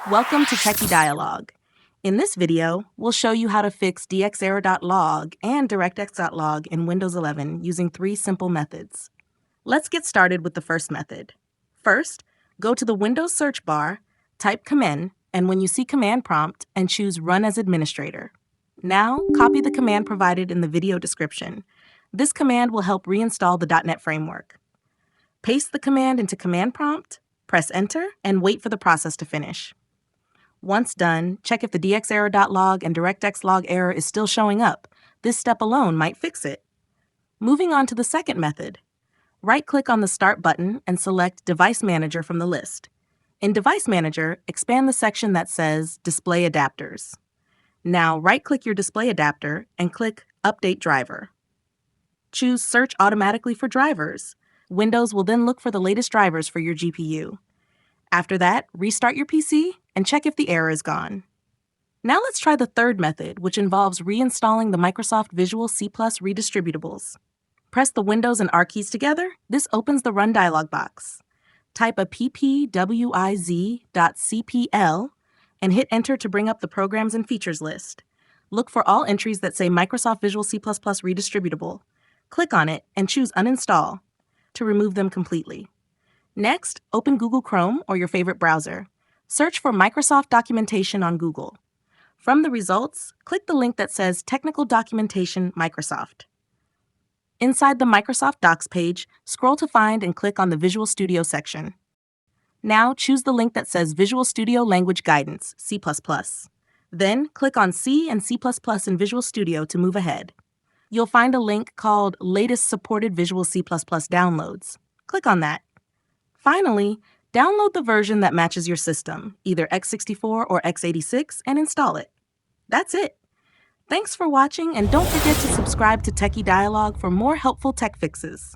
Welcome to Techie.log. In this video, we'll show you how to fix DXError.log and DirectX.log in Windows 11 using 3 simple methods. Let's get started with the first method. First, go to the Windows search bar, type command, and when you see command prompt, and choose Run as Administrator. Now, copy the command provided in the video description. This command will help reinstall the .NET framework. Paste the command into command prompt, press Enter, and wait for the process to finish. Once done, check if the DXError.log and DirectX.log error is still showing up. This step alone might fix it. Moving on to the second method. Right-click on the Start button and select Device Manager from the list. In Device Manager, expand the section that says Display Adapters. Now, right-click your display adapter and click Update Driver. Choose Search Automatically for Drivers. Windows will then look for the latest drivers for your GPU. After that, restart your PC and check if the error is gone. Now let's try the third method, which involves reinstalling the Microsoft Visual C+ redistributables. Press the Windows and R keys together. This opens the Run dialog box. Type a ppwiz.cpl and hit Enter to bring up the Programs and Features list. Look for all entries that say Microsoft Visual C++ redistributable. Click on it and choose Uninstall to remove them completely. Next, open Google Chrome or your favorite browser. Search for Microsoft Documentation on Google. From the results, click the link that says Technical Documentation Microsoft. Inside the Microsoft Docs page, scroll to find and click on the Visual Studio section. Now choose the link that says Visual Studio Language Guidance, C++. Then click on C and C++ in Visual Studio to move ahead. You'll find a link called Latest Supported Visual C++ Downloads. Click on that. Finally, download the version that matches your system, either x64 or x86, and install it. That's it. Thanks for watching, and don't forget to subscribe to Techie.log for more helpful tech fixes.